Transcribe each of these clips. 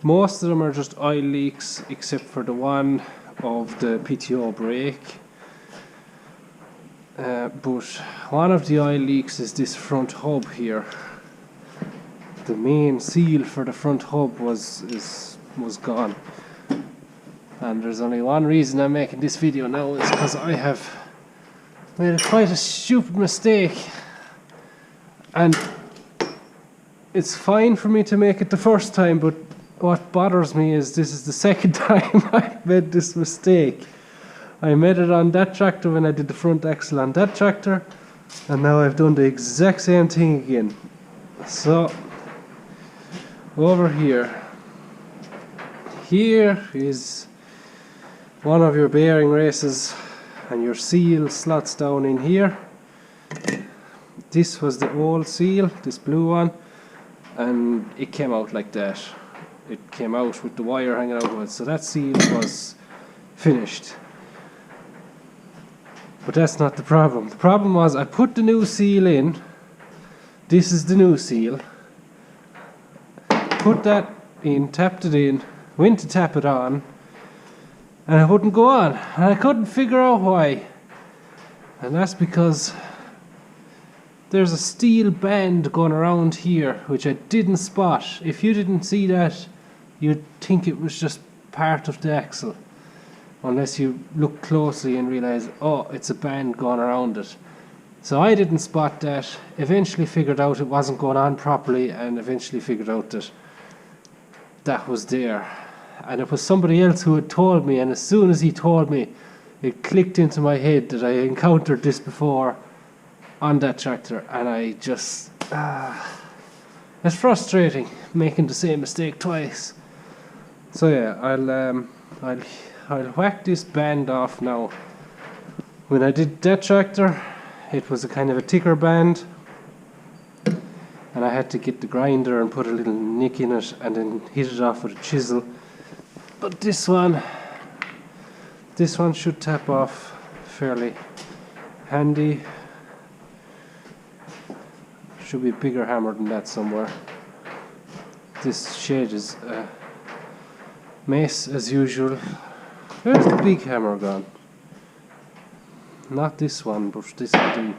Most of them are just oil leaks, except for the one of the PTO brake. But one of the oil leaks is this front hub here. The main seal for the front hub was gone. And there's only one reason I'm making this video now, is because I have made quite a stupid mistake. And it's fine for me to make it the first time, but what bothers me is this is the second time I've made this mistake. I made it on that tractor when I did the front axle on that tractor, and now I've done the exact same thing again. So, over here is one of your bearing races, and your seal slots down in here. This was the old seal, this blue one, and it came out like that. It came out with the wire hanging out of it, so that seal was finished. But that's not the problem. The problem was I put the new seal in. This is the new seal. Put that in, tapped it in, went to tap it on, and it wouldn't go on. And I couldn't figure out why. And that's because there's a steel band going around here, which I didn't spot. If you didn't see that, you'd think it was just part of the axle. Unless you look closely and realize, oh, it's a band going around it. So I didn't spot that, eventually figured out it wasn't going on properly, and eventually figured out that that was there. And it was somebody else who had told me, and as soon as he told me, it clicked into my head that I encountered this before on that tractor, and I just... it's frustrating, making the same mistake twice. So yeah, I'll whack this band off now. When I did that tractor, it was a kind of a thicker band, and I had to get the grinder and put a little nick in it and then hit it off with a chisel. But this one should tap off fairly handy. Should be a bigger hammer than that somewhere. This shed is a mess as usual. Where's the big hammer gone? Not this one, but this will do.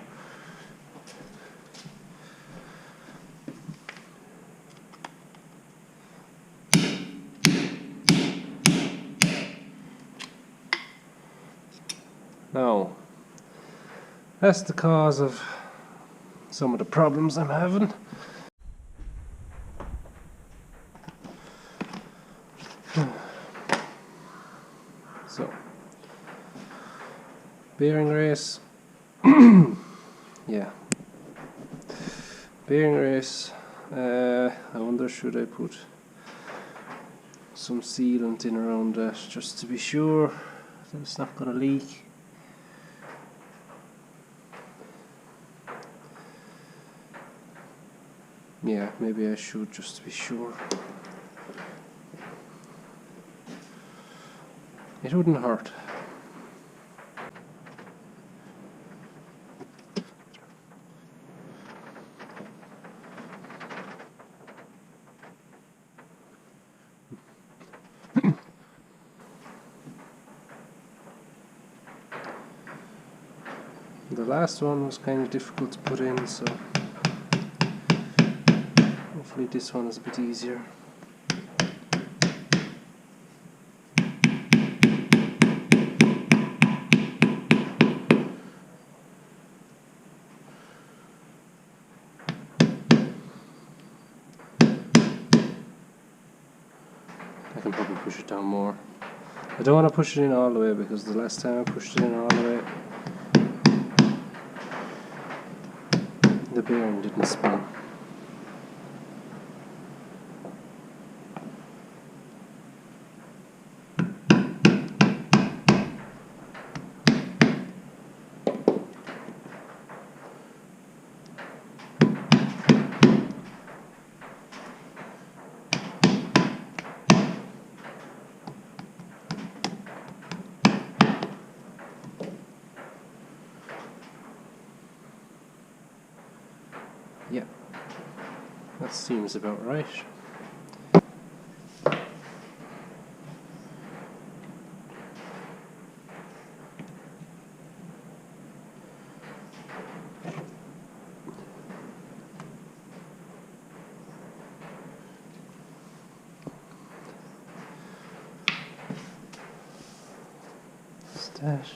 Now, that's the cause of some of the problems I'm having. So, bearing race, yeah, bearing race, I wonder should I put some sealant in around that just to be sure that it's not going to leak. Yeah, maybe I should just to be sure. It wouldn't hurt. The last one was kind of difficult to put in, so hopefully this one is a bit easier. I can probably push it down more. I don't want to push it in all the way because the last time I pushed it in all the way, the bearing didn't spin. Yeah, that seems about right. that.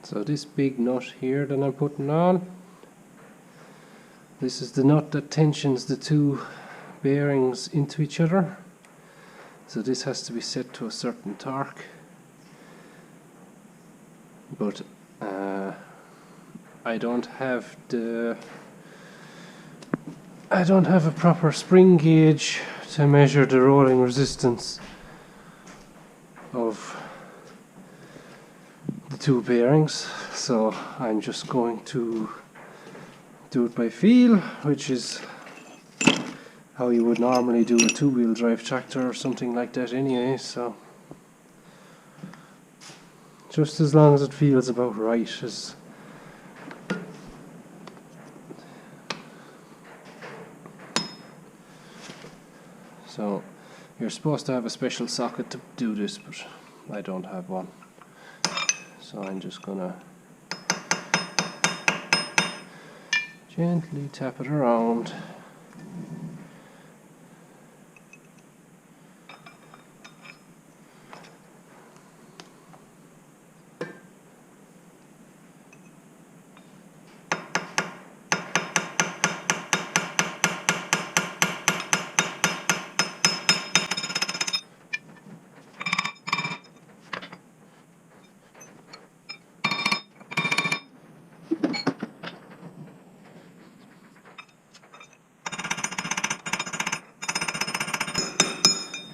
So this big nut here that I'm putting on, this is the nut that tensions the two bearings into each other. So this has to be set to a certain torque. But I don't have a proper spring gauge to measure the rolling resistance of the two bearings, so I'm just going to do it by feel, which is how you would normally do a two-wheel drive tractor or something like that anyway, so just as long as it feels about right. So you're supposed to have a special socket to do this, but I don't have one. So I'm just gonna gently tap it around.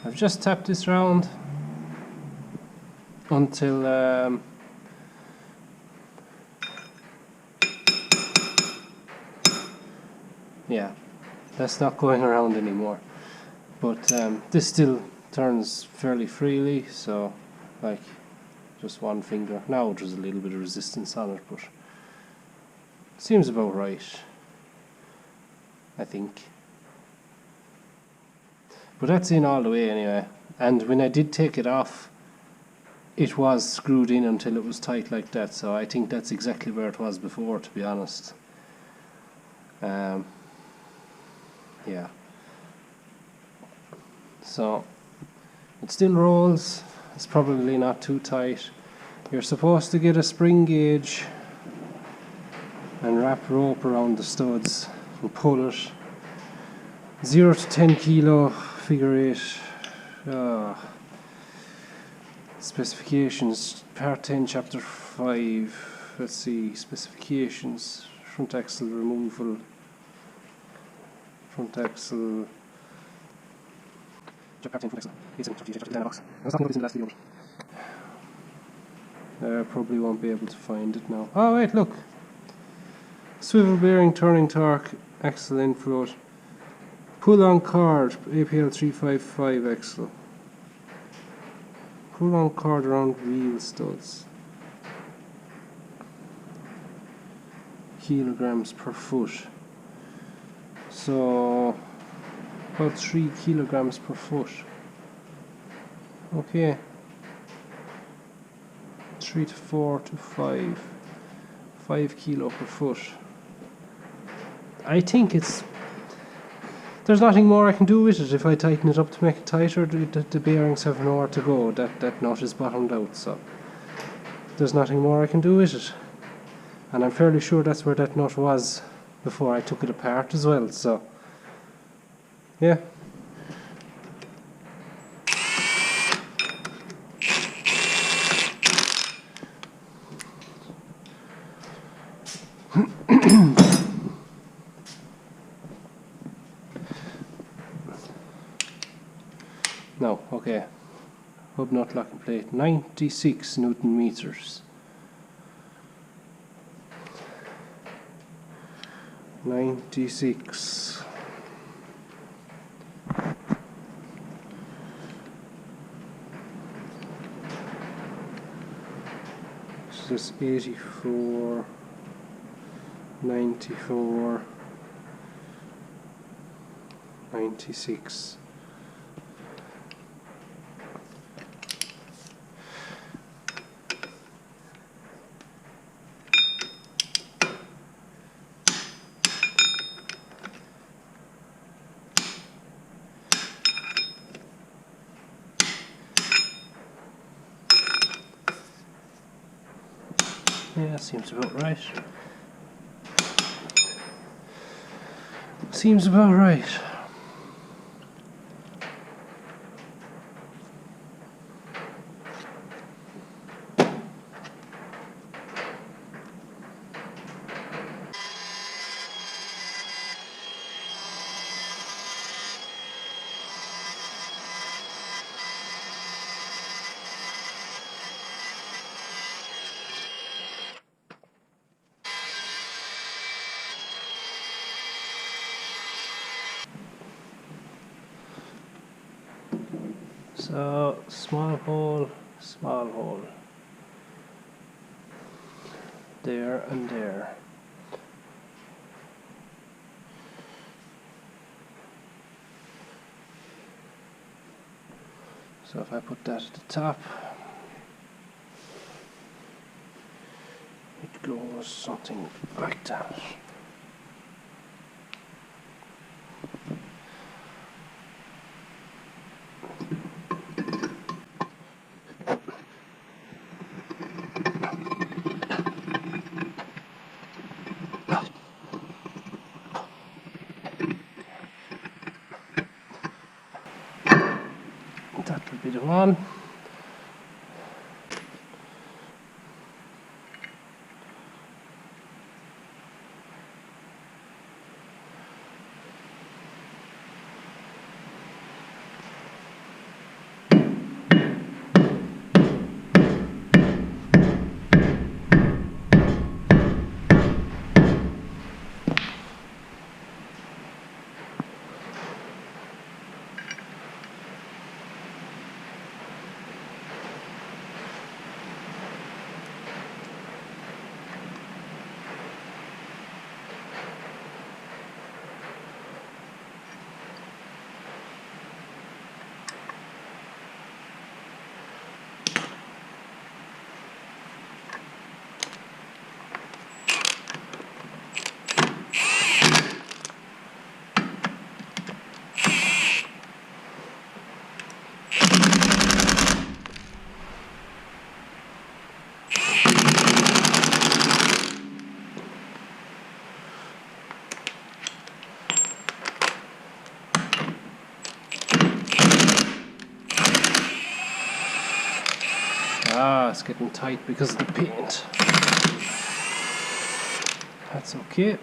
I've just tapped this round until yeah, that's not going around anymore, but this still turns fairly freely, so like just one finger. Now there's a little bit of resistance on it, but seems about right, I think. But that's in all the way anyway, and when I did take it off, it was screwed in until it was tight like that, so I think that's exactly where it was before, to be honest. Yeah. So it still rolls, it's probably not too tight. You're supposed to get a spring gauge and wrap rope around the studs and pull it. 0 to 10 kilo, figure 8. Specifications, part 10, chapter 5. Let's see, specifications. Front axle removal. Front axle. Part 10, front axle. 8 box. I was talking about this in the last video. I probably won't be able to find it now. Oh wait, look. Swivel bearing, turning torque, axle end float. Pull on cord, APL355 axle. Pull on cord around wheel studs. Kilograms per foot. So about 3 kilograms per foot. Okay. 3 to 4 to 5. 5 kilo per foot. I think there's nothing more I can do with it. If I tighten it up to make it tighter, the bearings have nowhere to go. That nut is bottomed out, so there's nothing more I can do with it. And I'm fairly sure that's where that nut was before I took it apart as well, so yeah. No, okay. Hub nut locking plate, 96 Newton meters. 96. So that's 84, 94, 96. Yeah, seems about right. Seems about right. So, small hole, there and there. So if I put that at the top, it goes something like that. That will be the one. Ah, it's getting tight because of the paint. That's okay.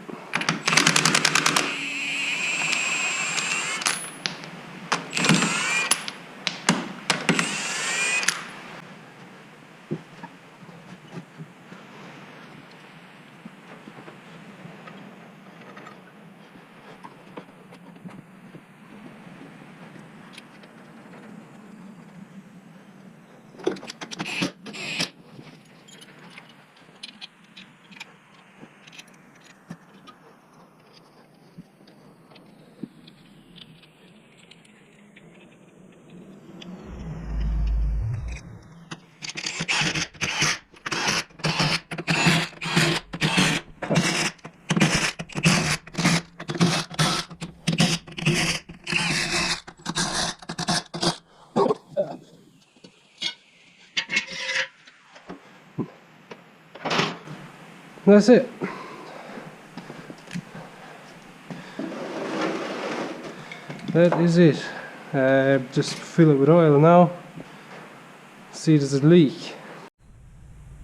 That's it. That is it. Just fill it with oil now. See, there's a leak.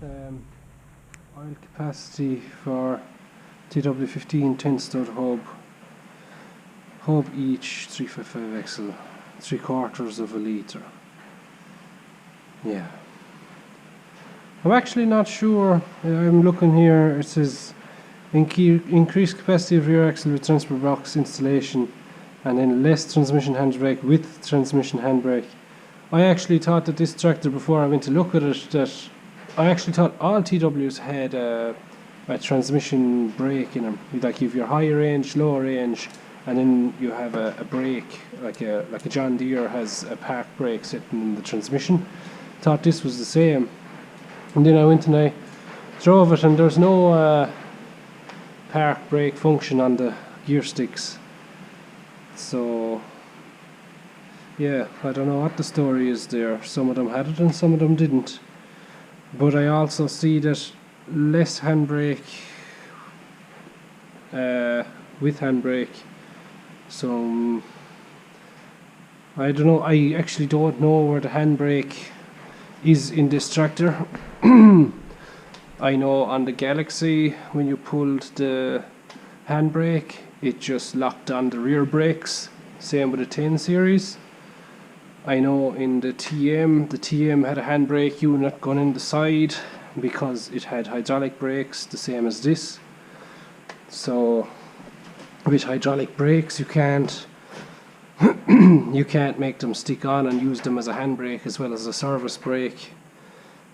Oil capacity for TW15 10 stud hub. Hub each 355 XL, 3/4 of a litre. Yeah. I'm actually not sure. I'm looking here. It says increased capacity of rear axle with transfer box installation, and then less transmission handbrake with transmission handbrake. I actually thought that this tractor, before I went to look at it, that I actually thought all TWs had a transmission brake in them. Like you've your higher range, lower range, and then you have a brake, like a John Deere has a park brake sitting in the transmission. Thought this was the same, and then I went and I drove it, and there's no park brake function on the gear sticks. So yeah, I don't know what the story is there. Some of them had it and some of them didn't. But I also see that less handbrake with handbrake. So I don't know. I actually don't know where the handbrake is in this tractor. I know on the Galaxy, when you pulled the handbrake, it just locked on the rear brakes. Same with the 10 series. I know in the TM had a handbrake unit going in the side because it had hydraulic brakes, the same as this. So with hydraulic brakes, you can't make them stick on and use them as a handbrake as well as a service brake.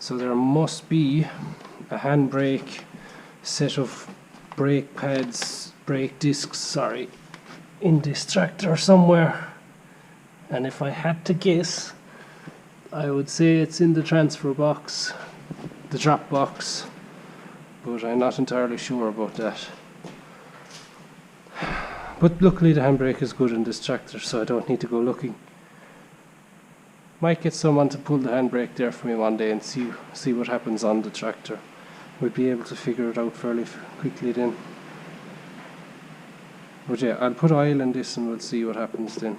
So there must be a handbrake set of brake pads, brake discs, sorry, in this tractor somewhere. And if I had to guess, I would say it's in the transfer box, the drop box, but I'm not entirely sure about that. But luckily the handbrake is good in this tractor, so I don't need to go looking. Might get someone to pull the handbrake there for me one day and see what happens on the tractor. We'll be able to figure it out fairly quickly then. But yeah, I'll put oil in this and we'll see what happens then.